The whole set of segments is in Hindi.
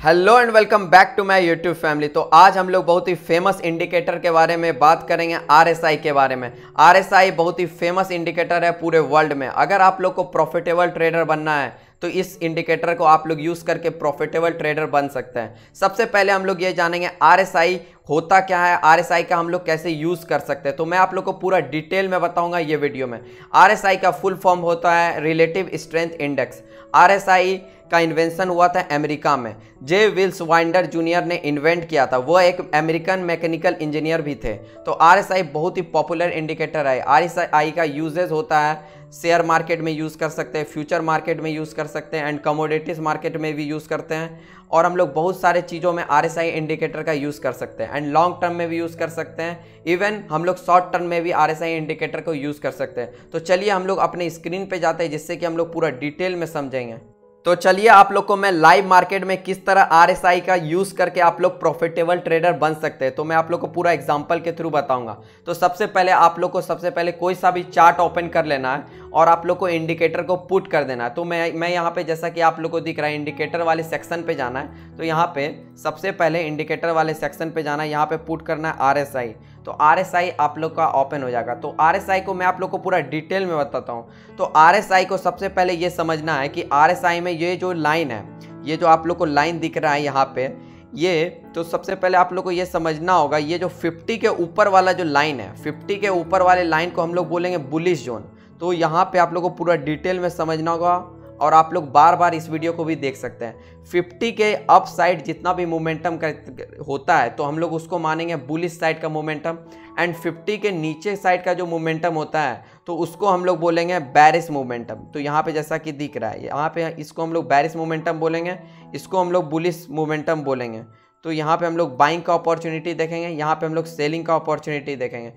Hello and welcome back to my YouTube family. तो आज हम लोग बहुत ही फेमस इंडिकेटर के बारे में बात करेंगे, आरएसआई के बारे में। आरएसआई बहुत ही फेमस इंडिकेटर है पूरे वर्ल्ड में। अगर आप लोग को प्रॉफिटेबल ट्रेडर बनना है तो इस इंडिकेटर को आप लोग यूज़ करके प्रॉफिटेबल ट्रेडर बन सकते हैं। सबसे पहले हम लोग ये जानेंगे आरएसआई होता क्या है, आरएसआई का हम लोग कैसे यूज़ कर सकते हैं। तो मैं आप लोग को पूरा डिटेल में बताऊंगा ये वीडियो में। आरएसआई का फुल फॉर्म होता है रिलेटिव स्ट्रेंथ इंडेक्स। आरएसआई का इन्वेंशन हुआ था अमेरिका में। जे विल्स वाइंडर जूनियर ने इन्वेंट किया था। वो एक अमेरिकन मैकेनिकल इंजीनियर भी थे। तो आरएसआई बहुत ही पॉपुलर इंडिकेटर है। आरएसआई का यूजेज होता है शेयर मार्केट में यूज़ कर सकते हैं, फ्यूचर मार्केट में यूज़ कर सकते हैं एंड कमोडिटीज मार्केट में भी यूज़ करते हैं। और हम लोग बहुत सारे चीज़ों में आरएसआई इंडिकेटर का यूज़ कर सकते हैं एंड लॉन्ग टर्म में भी यूज़ कर सकते हैं। इवन हम लोग शॉर्ट टर्म में भी आरएसआई इंडिकेटर को यूज़ कर सकते हैं। तो चलिए हम लोग अपने स्क्रीन पे जाते हैं जिससे कि हम लोग पूरा डिटेल में समझेंगे। तो चलिए आप लोग को मैं लाइव मार्केट में किस तरह आरएसआई का यूज़ करके आप लोग प्रॉफिटेबल ट्रेडर बन सकते हैं तो मैं आप लोग को पूरा एग्जांपल के थ्रू बताऊंगा। तो सबसे पहले आप लोग को कोई सा भी चार्ट ओपन कर लेना है और आप लोग को इंडिकेटर को पुट कर देना है। तो मैं यहाँ पे जैसा कि आप लोग को दिख रहा है इंडिकेटर वाले सेक्शन पे जाना है। तो यहाँ पे सबसे पहले इंडिकेटर वाले सेक्शन पे जाना है, यहाँ पे पुट करना है आरएसआई। तो आरएसआई आप लोग का ओपन हो जाएगा। तो आरएसआई को मैं आप लोग को पूरा डिटेल में बताता हूँ। तो आरएसआई को सबसे पहले ये समझना है कि आरएसआई में ये जो लाइन है, ये जो आप लोग को लाइन दिख रहा है यहाँ पे, ये तो सबसे पहले आप लोग को ये समझना होगा, ये जो 50 के ऊपर वाला जो लाइन है, 50 के ऊपर वाले लाइन को हम लोग बोलेंगे बुलिश जोन। तो यहाँ पे आप लोग को पूरा डिटेल में समझना होगा और आप लोग बार बार इस वीडियो को भी देख सकते हैं। 50 के अप साइड जितना भी मोमेंटम होता है तो हम लोग उसको मानेंगे बुलिश साइड का मोमेंटम एंड 50 के नीचे साइड का जो मोमेंटम होता है तो उसको हम लोग बोलेंगे बैरिश मोमेंटम। तो यहाँ पे जैसा कि दिख रहा है, यहाँ पे इसको हम लोग बैरिश मोमेंटम बोलेंगे, इसको हम लोग बुलिश मोमेंटम बोलेंगे। तो यहाँ पे हम लोग बाइंग का अपॉर्चुनिटी देखेंगे, यहाँ पे हम लोग सेलिंग का अपॉर्चुनिटी देखेंगे।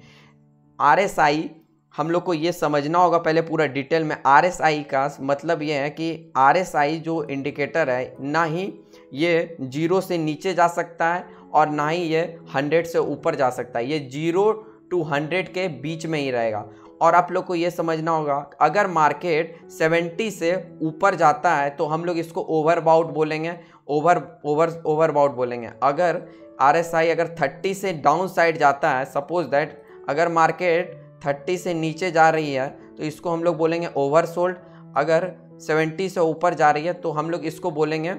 आरएसआई हम लोग को ये समझना होगा पहले पूरा डिटेल में। आरएसआई का मतलब ये है कि आरएसआई जो इंडिकेटर है, ना ही ये 0 से नीचे जा सकता है और ना ही ये 100 से ऊपर जा सकता है। ये 0 to 100 के बीच में ही रहेगा। और आप लोग को ये समझना होगा अगर मार्केट 70 से ऊपर जाता है तो हम लोग इसको ओवरबाउट बोलेंगे, ओवरबाउट बोलेंगे। अगर आरएसआई अगर 30 से डाउन साइड जाता है, सपोज दैट अगर मार्केट 30 से नीचे जा रही है तो इसको हम लोग बोलेंगे ओवरसोल्ड। अगर 70 से ऊपर जा रही है तो हम लोग इसको बोलेंगे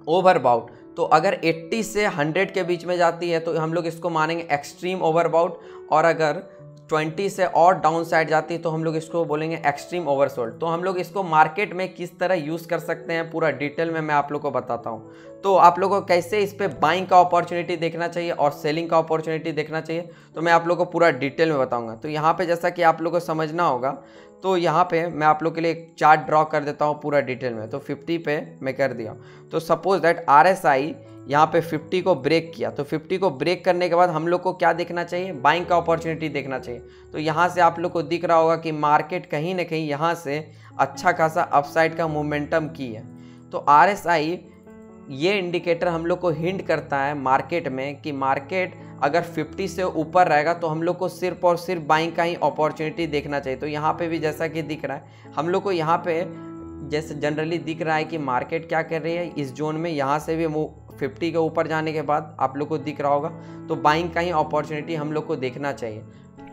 ओवरबाउट। तो अगर 80 से 100 के बीच में जाती है तो हम लोग इसको मानेंगे एक्सट्रीम ओवरबाउट। और अगर 20 से और डाउन साइड जाती है तो हम लोग इसको बोलेंगे एक्सट्रीम ओवरसोल्ड। तो हम लोग इसको मार्केट में किस तरह यूज़ कर सकते हैं पूरा डिटेल में मैं आप लोग को बताता हूँ। तो आप लोगों को कैसे इस पे बाइंग का अपॉर्चुनिटी देखना चाहिए और सेलिंग का अपॉर्चुनिटी देखना चाहिए तो मैं आप लोग को पूरा डिटेल में बताऊंगा। तो यहाँ पे जैसा कि आप लोग को समझना होगा, तो यहाँ पे मैं आप लोग के लिए एक चार्ट ड्रॉ कर देता हूँ पूरा डिटेल में। तो 50 पे मैं कर दिया। तो सपोज दैट आरएसआई यहाँ पे 50 को ब्रेक किया। तो 50 को ब्रेक करने के बाद हम लोग को क्या देखना चाहिए, बाइंग का अपॉर्चुनिटी देखना चाहिए। तो यहाँ से आप लोग को दिख रहा होगा कि मार्केट कहीं ना कहीं यहाँ से अच्छा खासा अपसाइड का मोमेंटम की है। तो आरएसआई ये इंडिकेटर हम लोग को हिंट करता है मार्केट में कि मार्केट अगर 50 से ऊपर रहेगा तो हम लोग को सिर्फ और सिर्फ बाइंग का ही अपॉर्चुनिटी देखना चाहिए। तो यहाँ पे भी जैसा कि दिख रहा है हम लोग को, यहाँ पे जैसे जनरली दिख रहा है कि मार्केट क्या कर रही है इस जोन में, यहाँ से भी 50 के ऊपर जाने के बाद आप लोग को दिख रहा होगा। तो बाइंग का ही अपॉर्चुनिटी हम लोग को देखना चाहिए।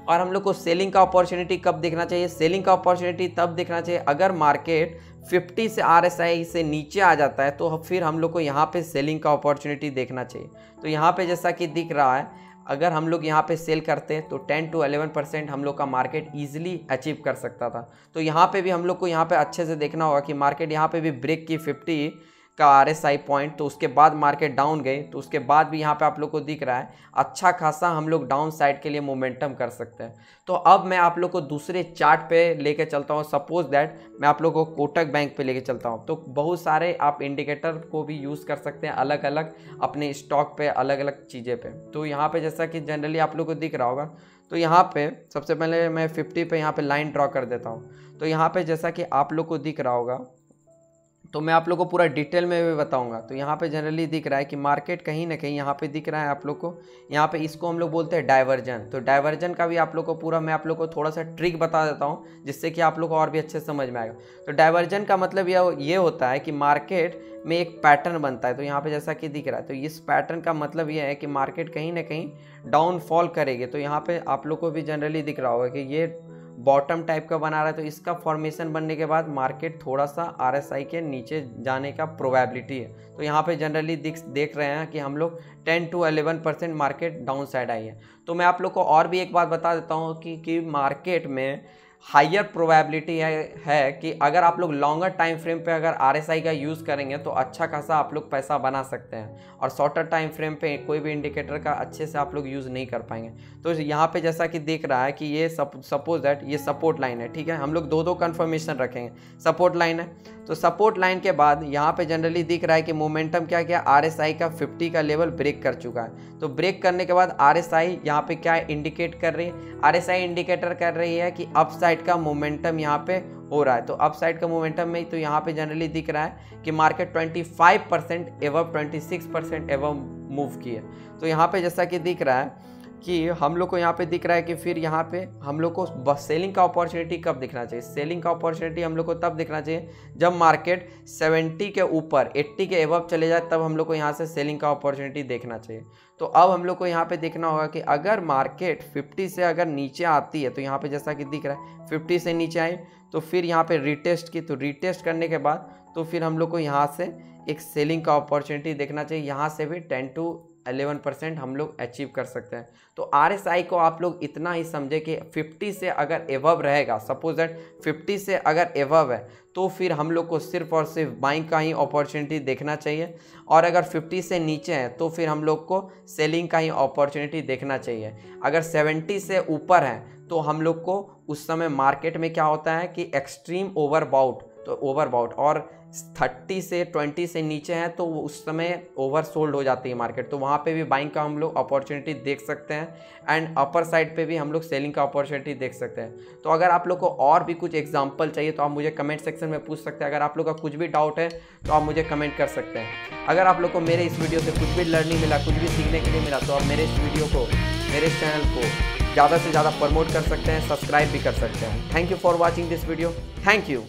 और हम लोग को सेलिंग का अपॉर्चुनिटी कब देखना चाहिए, सेलिंग का अपॉर्चुनिटी तब देखना चाहिए अगर मार्केट 50 से आरएसआई से नीचे आ जाता है तो फिर हम लोग को यहाँ पे सेलिंग का अपॉर्चुनिटी देखना चाहिए। तो यहाँ पे जैसा कि दिख रहा है अगर हम लोग यहाँ पे सेल करते तो 10 to 11% हम लोग का मार्केट ईजिली अचीव कर सकता था। तो यहाँ पे भी हम लोग को यहाँ पे अच्छे से देखना होगा कि मार्केट यहाँ पे भी ब्रेक की 50 का आरएसआई पॉइंट, तो उसके बाद मार्केट डाउन गई। तो उसके बाद भी यहाँ पे आप लोग को दिख रहा है अच्छा खासा हम लोग डाउन साइड के लिए मोमेंटम कर सकते हैं। तो अब मैं आप लोग को दूसरे चार्ट पे लेके चलता हूँ। सपोज दैट मैं आप लोग को कोटक बैंक पे लेके चलता हूँ। तो बहुत सारे आप इंडिकेटर को भी यूज़ कर सकते हैं अलग अलग अपने स्टॉक पे, अलग अलग चीज़ें पे। तो यहाँ पे जैसा कि जनरली आप लोग को दिख रहा होगा, तो यहाँ पे सबसे पहले मैं 50 पे यहाँ पे लाइन ड्रॉ कर देता हूँ। तो यहाँ पे जैसा कि आप लोग को दिख रहा होगा तो मैं आप लोग को पूरा डिटेल में भी बताऊंगा। तो यहाँ पे जनरली दिख रहा है कि मार्केट कहीं ना कहीं यहाँ पे दिख रहा है आप लोग को, यहाँ पे इसको हम लोग बोलते हैं डाइवर्जन। तो डाइवर्जन का भी आप लोग को पूरा मैं आप लोग को थोड़ा सा ट्रिक बता देता हूँ जिससे कि आप लोग को और भी अच्छे से समझ में आएगा। तो डाइवर्जन का मतलब ये होता है कि मार्केट में एक पैटर्न बनता है। तो यहाँ पे जैसा कि दिख रहा है, तो इस पैटर्न का मतलब ये है कि मार्केट कहीं ना कहीं डाउनफॉल करेगी। तो यहाँ पे आप लोग को भी जनरली दिख रहा होगा कि ये बॉटम टाइप का बना रहा है। तो इसका फॉर्मेशन बनने के बाद मार्केट थोड़ा सा RSI के नीचे जाने का प्रोबेबिलिटी है। तो यहाँ पे जनरली देख रहे हैं कि हम लोग 10 to 11% market down side I है। तो मैं आप लोग को और भी एक बात बता देता हूँ कि मार्केट में हायर प्रोबेबिलिटी है कि अगर आप लोग लॉन्गर टाइम फ्रेम पे अगर RSI का यूज़ करेंगे तो अच्छा खासा आप लोग पैसा बना सकते हैं, और शॉर्टर टाइम फ्रेम पे कोई भी इंडिकेटर का अच्छे से आप लोग यूज़ नहीं कर पाएंगे। तो यहाँ पे जैसा कि दिख रहा है कि ये सपोज दैट ये सपोर्ट लाइन है, ठीक है। हम लोग दो कन्फर्मेशन रखेंगे। सपोर्ट लाइन है, तो सपोर्ट लाइन के बाद यहाँ पे जनरली दिख रहा है कि मोमेंटम क्या किया, RSI का 50 का लेवल ब्रेक कर चुका है। तो ब्रेक करने के बाद RSI यहाँ पे क्या इंडिकेट कर रही है, RSI इंडिकेटर कर रही है कि अप साइड का मोमेंटम यहाँ पे हो रहा है। तो अप साइड का मोमेंटम में तो यहाँ पे जनरली दिख रहा है कि मार्केट 25% एवब 26% एवब मूव की है। तो यहाँ पे जैसा कि दिख रहा है कि हम लोग को यहाँ पे दिख रहा है कि फिर यहाँ पे हम लोग को सेलिंग का अपॉर्चुनिटी कब दिखना चाहिए। सेलिंग का अपॉर्चुनिटी हम लोग को तब दिखना चाहिए जब मार्केट 70 के ऊपर 80 के एवब चले जाए, तब हम लोग को यहाँ से सेलिंग का अपॉर्चुनिटी देखना चाहिए। तो अब हम लोग को यहाँ पे देखना होगा कि अगर मार्केट 50 से अगर नीचे आती है, तो यहाँ पे जैसा कि दिख रहा है 50 से नीचे आई, तो फिर यहाँ पे रिटेस्ट की, तो रिटेस्ट करने के बाद तो फिर हम लोग को यहाँ से एक सेलिंग का अपॉर्चुनिटी देखना चाहिए। यहाँ से भी 10 to 11% हम लोग अचीव कर सकते हैं। तो RSI को आप लोग इतना ही समझे कि 50 से अगर एवब रहेगा, सपोज दैट 50 से अगर एवब है, तो फिर हम लोग को सिर्फ और सिर्फ बाइंग का ही अपॉर्चुनिटी देखना चाहिए, और अगर 50 से नीचे है तो फिर हम लोग को सेलिंग का ही अपॉर्चुनिटी देखना चाहिए। अगर 70 से ऊपर है तो हम लोग को उस समय मार्केट में क्या होता है कि एक्सट्रीम ओवरबाउट, तो ओवरबाउट, और 30 से 20 से नीचे है तो उस समय ओवर सोल्ड हो जाती है मार्केट। तो वहाँ पे भी बाइंग का हम लोग अपॉर्चुनिटी देख सकते हैं, एंड अपर साइड पे भी हम लोग सेलिंग का अपॉर्चुनिटी देख सकते हैं। तो अगर आप लोग को और भी कुछ एग्जांपल चाहिए तो आप मुझे कमेंट सेक्शन में पूछ सकते हैं। अगर आप लोग का कुछ भी डाउट है तो आप मुझे कमेंट कर सकते हैं। अगर आप लोग को मेरे इस वीडियो से कुछ भी लर्निंग मिला, कुछ भी सीखने के लिए मिला, तो आप मेरे इस वीडियो को, मेरे चैनल को ज़्यादा से ज़्यादा प्रमोट कर सकते हैं, सब्सक्राइब भी कर सकते हैं। Thank you for watching this video. Thank you.